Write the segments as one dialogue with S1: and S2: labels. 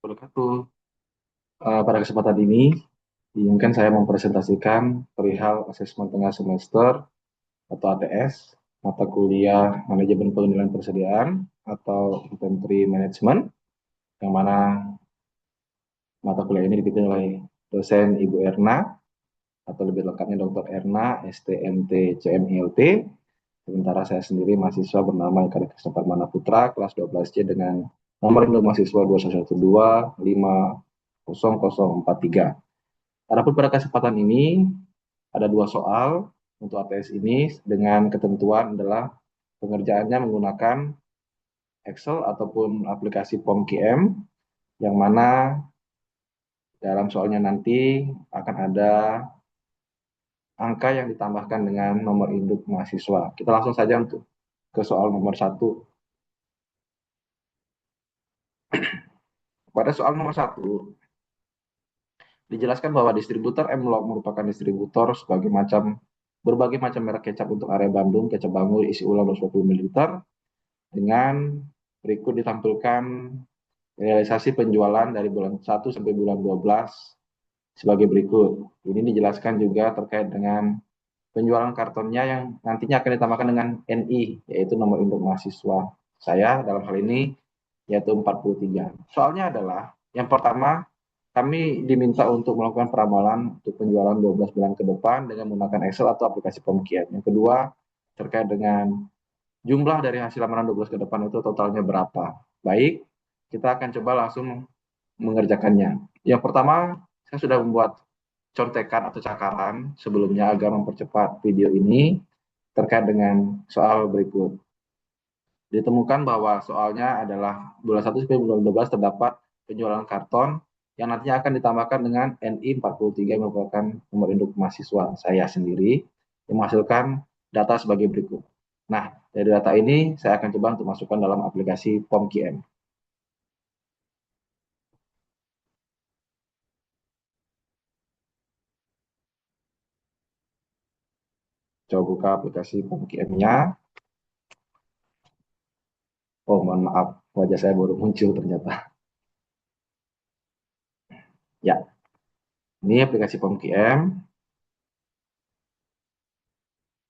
S1: wabarakatuh. Pada kesempatan ini, izinkan saya mempresentasikan perihal asesmen tengah semester atau ATS, mata kuliah Manajemen Pengendalian Persediaan atau Inventory Management, yang mana mata kuliah ini dipimpin oleh dosen Ibu Erna, atau lebih lengkapnya Dr. Erna, STMT, CMILT. Sementara saya sendiri mahasiswa bernama Eka Krisna Parmana Putra, kelas 12C dengan nomor induk mahasiswa 2112500043. Adapun pada kesempatan ini ada dua soal untuk ATS ini dengan ketentuan adalah pengerjaannya menggunakan Excel ataupun aplikasi POM-QM, yang mana dalam soalnya nanti akan ada angka yang ditambahkan dengan nomor induk mahasiswa. Kita langsung saja untuk ke soal nomor 1. Pada soal nomor 1, dijelaskan bahwa distributor M-Log merupakan distributor berbagai macam merek kecap untuk area Bandung, kecap Bangur isi ulang 250 ml, dengan berikut ditampilkan realisasi penjualan dari bulan 1 sampai bulan 12 sebagai berikut. Ini dijelaskan juga terkait dengan penjualan kartonnya yang nantinya akan ditambahkan dengan NI, yaitu nomor induk mahasiswa saya dalam hal ini, yaitu 43. Soalnya adalah, yang pertama, kami diminta untuk melakukan peramalan untuk penjualan 12 bulan ke depan dengan menggunakan Excel atau aplikasi POM-QM. Yang kedua, terkait dengan jumlah dari hasil amalan 12 ke depan itu totalnya berapa. Baik, kita akan coba langsung mengerjakannya. Yang pertama, saya sudah membuat contekan atau cakaran sebelumnya agar mempercepat video ini terkait dengan soal berikut. Ditemukan bahwa soalnya adalah bulan 1 sampai bulan 12 terdapat penjualan karton yang nantinya akan ditambahkan dengan NI 43 yang merupakan nomor induk mahasiswa saya sendiri yang menghasilkan data sebagai berikut. Nah, dari data ini saya akan coba untuk masukkan dalam aplikasi POM-QM. Coba buka aplikasi POM-QM-nya. Oh, mohon maaf, wajah saya baru muncul ternyata. Ya, ini aplikasi POM-QM.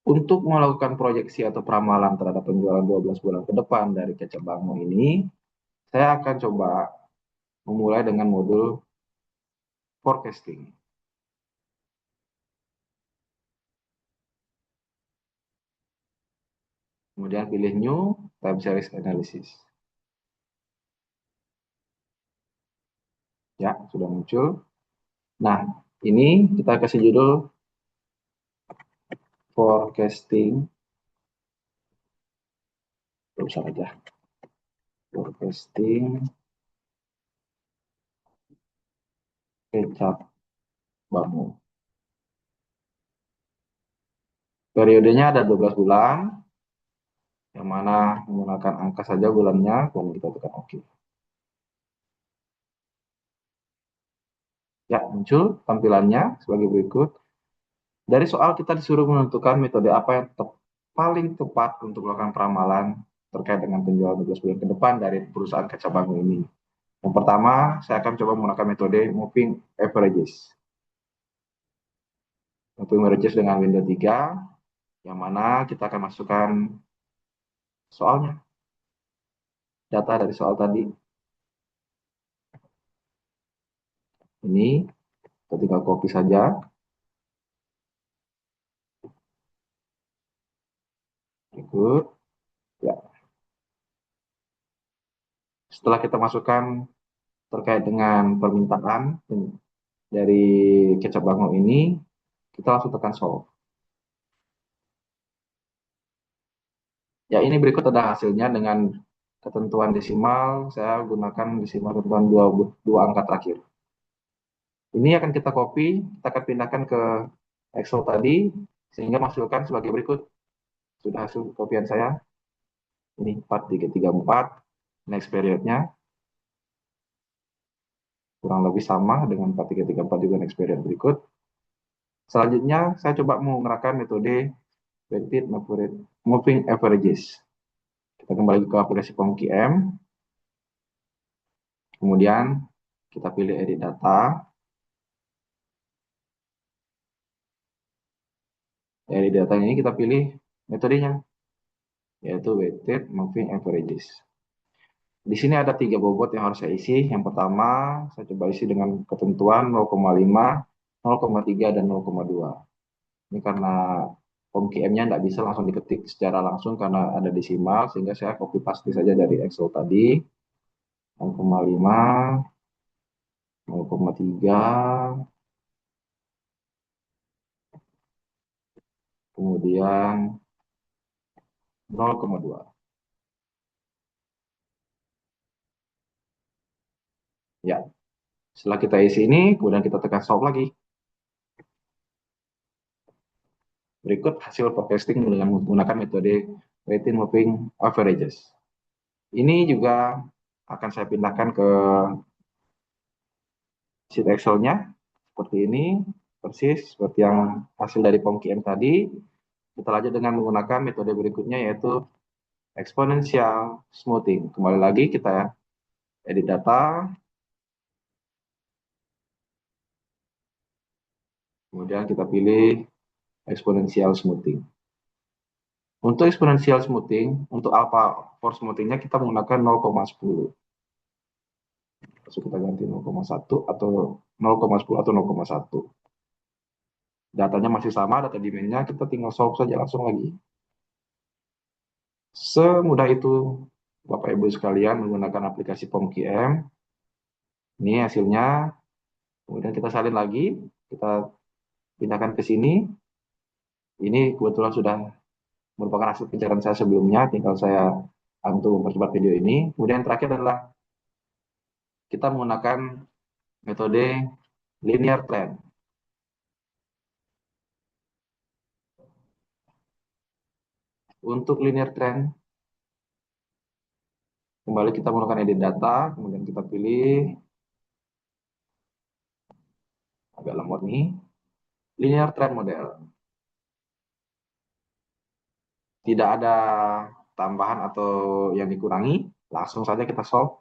S1: Untuk melakukan proyeksi atau peramalan terhadap penjualan 12 bulan ke depan dari Kecap Bango ini, saya akan coba memulai dengan modul forecasting. Kemudian pilih New Time Series Analysis. Ya, sudah muncul. Nah, ini kita kasih judul forecasting. Terus saja. Forecasting Kecap Bango. Periodenya ada 12 bulan, yang mana menggunakan angka saja bulannya, kemudian kita tekan OK. Ya, muncul tampilannya sebagai berikut. Dari soal kita disuruh menentukan metode apa yang paling tepat untuk melakukan peramalan terkait dengan penjualan 12 bulan ke depan dari perusahaan Kecap Bango ini. Yang pertama, saya akan coba menggunakan metode Moving Averages. Moving Averages dengan window 3, yang mana kita akan masukkan soalnya. Data dari soal tadi. Ini, ketika copy saja. Berikut. Ya. Setelah kita masukkan terkait dengan permintaan dari Kecap Bango ini, kita langsung tekan solve. Ya, ini berikut ada hasilnya dengan ketentuan desimal. Saya gunakan desimal ketentuan dua angka terakhir. Ini akan kita copy, kita akan pindahkan ke Excel tadi, sehingga masukkan sebagai berikut. Sudah hasil kopian saya. Ini 4334, next periodnya. Kurang lebih sama dengan 4334 juga next period berikut. Selanjutnya, saya coba menggunakan metode Weighted Moving Averages. Kita kembali ke aplikasi POM-QM. Kemudian Kita pilih edit data. Edit data ini kita pilih metodenya, yaitu weighted moving averages. Di sini ada 3 bobot yang harus saya isi. Yang pertama, saya coba isi dengan ketentuan 0,5, 0,3, dan 0,2. Ini karena POMQM-nya tidak bisa langsung diketik secara langsung karena ada desimal, sehingga saya copy paste saja dari Excel tadi. 0,5, 0,3, kemudian 0,2. Ya, setelah kita isi ini, kemudian kita tekan stop lagi. Berikut hasil forecasting dengan menggunakan metode weighted moving averages. Ini juga akan saya pindahkan ke sheet Excel-nya seperti ini, persis seperti yang hasil dari POMQM tadi. Kita lanjut dengan menggunakan metode berikutnya, yaitu exponential smoothing. Kembali lagi kita edit data, kemudian kita pilih exponential smoothing. Untuk exponential smoothing, untuk alpha for smoothingnya kita menggunakan 0,10. Langsung kita ganti 0,1 atau 0,10 atau 0,1. Datanya masih sama, data demand-nya, kita tinggal solve saja langsung lagi. Semudah itu, Bapak Ibu sekalian, menggunakan aplikasi POMQM. Ini hasilnya. Kemudian kita salin lagi, kita pindahkan ke sini. Ini kebetulan sudah merupakan hasil pencarian saya sebelumnya, tinggal saya untuk mempercepat video ini. Kemudian terakhir adalah kita menggunakan metode linear trend. Untuk linear trend, kembali kita menggunakan edit data, kemudian kita pilih agak lemot nih, linear trend model. Tidak ada tambahan atau yang dikurangi, langsung saja kita solve.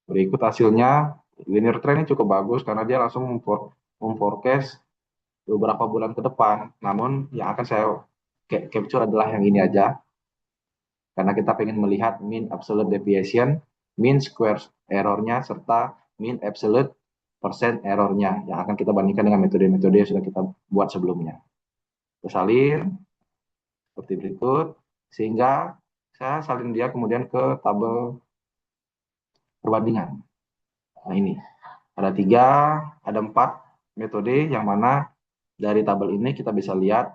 S1: Berikut hasilnya, linear trend ini cukup bagus karena dia langsung memforecast beberapa bulan ke depan. Namun yang akan saya capture adalah yang ini aja, karena kita pengen melihat mean absolute deviation, mean square error-nya, serta mean absolute percent error-nya yang akan kita bandingkan dengan metode-metode yang sudah kita buat sebelumnya. Kita salin seperti berikut, sehingga saya salin dia kemudian ke tabel perbandingan. Nah ini, ada 3, ada 4 metode yang mana dari tabel ini kita bisa lihat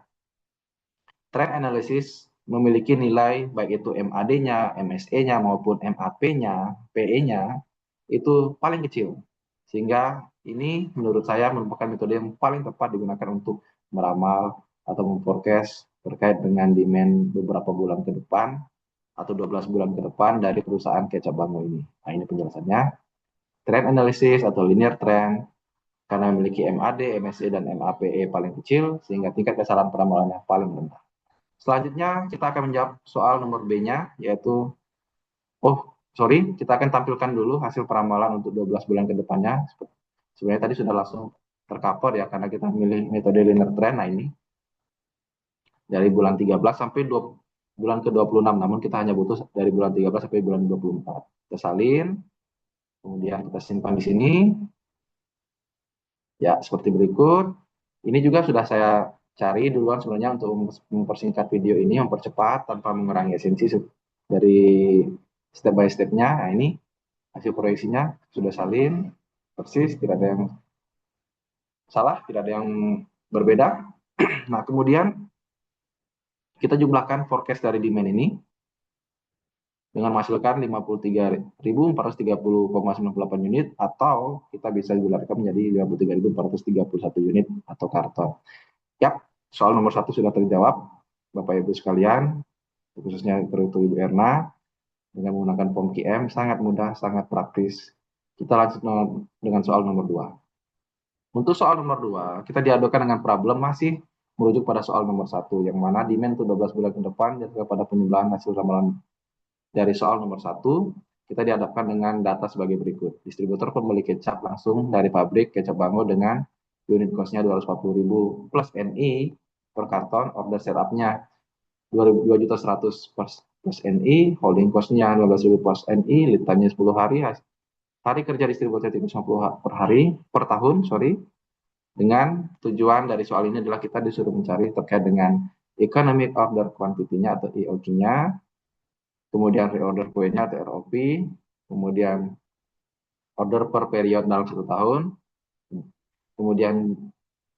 S1: trend analysis memiliki nilai baik itu MAD-nya, MSE-nya maupun MAP-nya, PE-nya itu paling kecil. Sehingga ini menurut saya merupakan metode yang paling tepat digunakan untuk meramal atau memforecast terkait dengan demand beberapa bulan ke depan atau 12 bulan ke depan dari perusahaan kecap Bango ini. Nah, ini penjelasannya. Trend analysis atau linear trend karena memiliki MAD, MSE, dan MAPE paling kecil sehingga tingkat kesalahan peramalannya paling rendah. Selanjutnya kita akan menjawab soal nomor B-nya, yaitu kita akan tampilkan dulu hasil peramalan untuk 12 bulan ke depannya. Sebenarnya tadi sudah langsung tercover ya, karena kita memilih metode linear trend. Nah ini, dari bulan 13 sampai bulan ke-26, namun kita hanya butuh dari bulan 13 sampai bulan 24. Kita salin, kemudian kita simpan di sini. Ya, seperti berikut. Ini juga sudah saya cari duluan sebenarnya untuk mempersingkat video ini, mempercepat tanpa mengurangi esensi dari step by step-nya. Nah ini hasil proyeksinya sudah salin, persis, tidak ada yang salah, tidak ada yang berbeda. Nah kemudian kita jumlahkan forecast dari demand ini dengan menghasilkan 53.430,98 unit, atau kita bisa bulatkan menjadi 53.431 unit atau karton. Yap, soal nomor 1 sudah terjawab, Bapak Ibu sekalian, khususnya untuk Ibu Erna, dengan menggunakan POMQM, sangat mudah, sangat praktis. Kita lanjut dengan soal nomor 2. Untuk soal nomor 2, kita diadukan dengan problem masih merujuk pada soal nomor 1, yang mana demand untuk 12 bulan ke depan dan kepada penjumlahan hasil ramalan dari soal nomor 1, kita dihadapkan dengan data sebagai berikut. Distributor membeli kecap langsung dari pabrik kecap Bango dengan unit cost-nya 240.000 plus NI per karton, order setupnya 2.100.000 plus NI, holding cost-nya 15.000 plus NI, lead time-nya 10 hari, hari kerja distributor 350 per hari, per tahun, sorry. Dengan tujuan dari soal ini adalah kita disuruh mencari terkait dengan economic order quantity-nya atau EOQ-nya, kemudian reorder point-nya atau ROP, kemudian order per period dalam 1 tahun, kemudian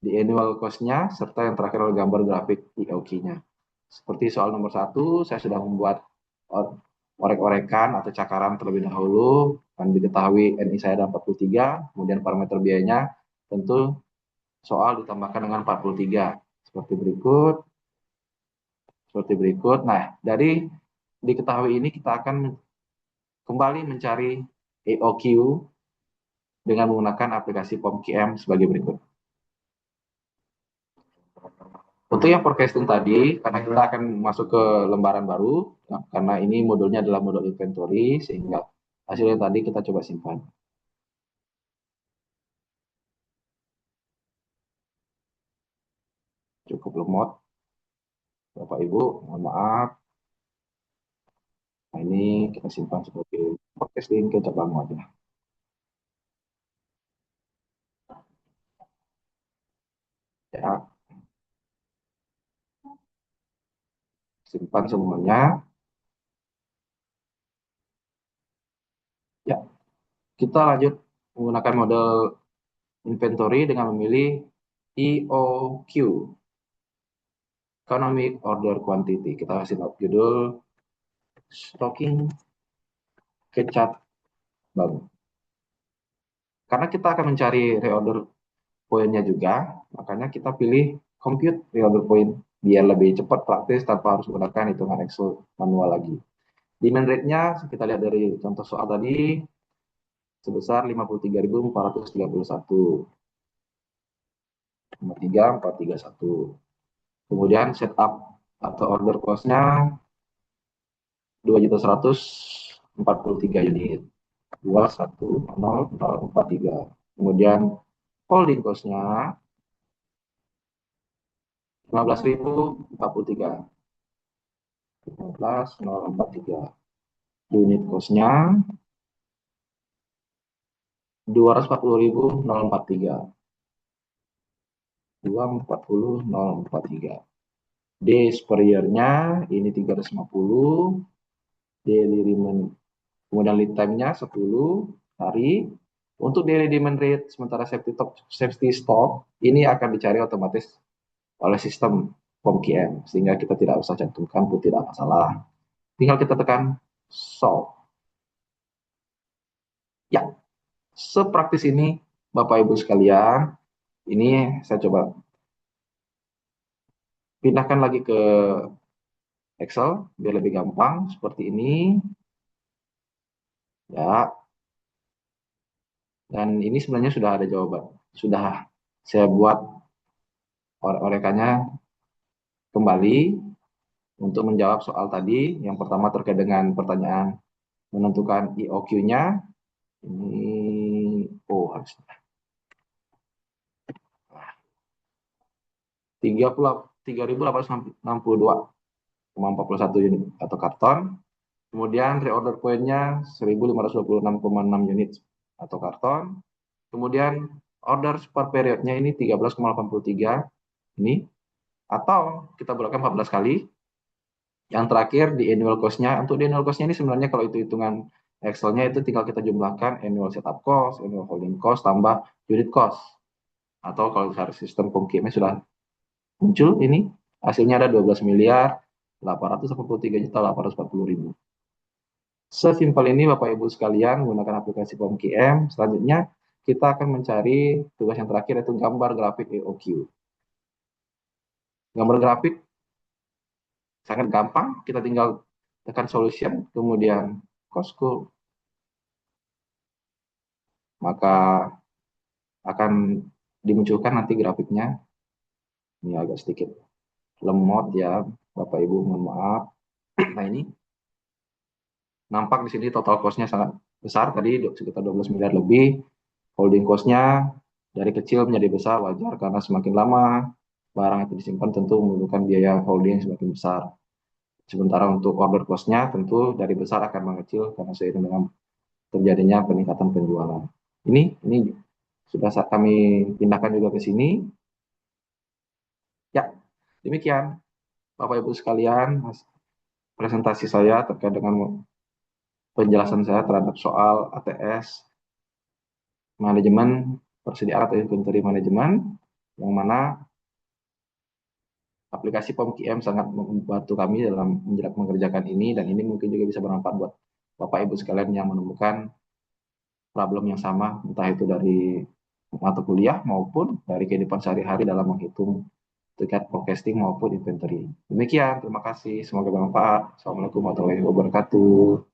S1: di annual cost-nya, serta yang terakhir adalah gambar grafik EOQ-nya. Seperti soal nomor 1, saya sudah membuat orek-orekan atau cakaran terlebih dahulu, dan diketahui NI saya ada 43, kemudian parameter biayanya tentu soal ditambahkan dengan 43. Seperti berikut. Nah, dari diketahui ini kita akan kembali mencari EOQ dengan menggunakan aplikasi POMQM sebagai berikut. Untuk yang forecasting tadi, karena kita akan masuk ke lembaran baru, karena ini modulnya adalah modul inventory, sehingga hasilnya tadi kita coba simpan. Cukup lemot, Bapak Ibu, mohon maaf. Nah, ini kita simpan sebagai forecasting, kita coba aja. Ya, simpan semuanya. Ya, kita lanjut menggunakan model inventory dengan memilih EOQ, Economic Order Quantity. Kita kasih judul Stocking Kecap Baru. Karena kita akan mencari reorder point-nya juga, makanya kita pilih compute reorder point biar lebih cepat, praktis, tanpa harus menggunakan hitungan Excel manual lagi. Demand rate-nya kita lihat dari contoh soal tadi sebesar 53.431. 431. Kemudian setup atau order cost-nya 2.143 unit. 210.043. Kemudian holding cost-nya 15.043. 15.043. Unit cost-nya 240.043. 240.043. Days per year-nya ini 350. Daily demand, kemudian lead time-nya 10 hari. Untuk daily demand rate, sementara safety stock ini akan dicari otomatis oleh sistem POMQM, sehingga kita tidak usah cantumkan pun tidak masalah. Tinggal kita tekan solve. Ya, sepraktis ini Bapak Ibu sekalian. Ini saya coba pindahkan lagi ke Excel biar lebih gampang seperti ini. Ya, dan ini sebenarnya sudah ada jawaban. Sudah saya buat orekannya kembali untuk menjawab soal tadi. Yang pertama terkait dengan pertanyaan menentukan EOQ-nya. Ini harus 33.862,41 unit atau karton. Kemudian reorder point-nya 1.526,6 unit atau karton. Kemudian order per periodnya ini 13,83 ini, atau kita bulatkan 14 kali. Yang terakhir di annual cost-nya. Untuk di annual cost-nya ini sebenarnya kalau itu hitungan Excel-nya itu tinggal kita jumlahkan annual setup cost, annual holding cost, tambah unit cost. Atau kalau dari sistem POMQM sudah muncul ini, hasilnya ada 12.883.840.000. Sesimpel ini Bapak Ibu sekalian menggunakan aplikasi POMQM. Selanjutnya kita akan mencari tugas yang terakhir, yaitu gambar grafik EOQ. Gambar grafik sangat gampang, kita tinggal tekan solution, kemudian cost curve, maka akan dimunculkan nanti grafiknya. Ini agak sedikit lemot ya Bapak Ibu, mohon maaf. Nah, ini nampak di sini total cost-nya sangat besar tadi sekitar 12 miliar lebih. Holding cost-nya dari kecil menjadi besar wajar karena semakin lama barang itu disimpan tentu membutuhkan biaya holding yang semakin besar. Sementara untuk order cost-nya tentu dari besar akan mengecil karena seiring dengan terjadinya peningkatan penjualan. Ini sudah kami pindahkan juga ke sini. Ya, demikian Bapak Ibu sekalian, presentasi saya terkait dengan penjelasan saya terhadap soal ATS manajemen persediaan atau inventory manajemen, yang mana aplikasi POMQM sangat membantu kami dalam mengerjakan ini, dan ini mungkin juga bisa bermanfaat buat Bapak Ibu sekalian yang menemukan problem yang sama, entah itu dari mata kuliah maupun dari kehidupan sehari-hari dalam menghitung terkait forecasting maupun inventory. Demikian, terima kasih. Semoga bermanfaat. Assalamualaikum warahmatullahi wabarakatuh.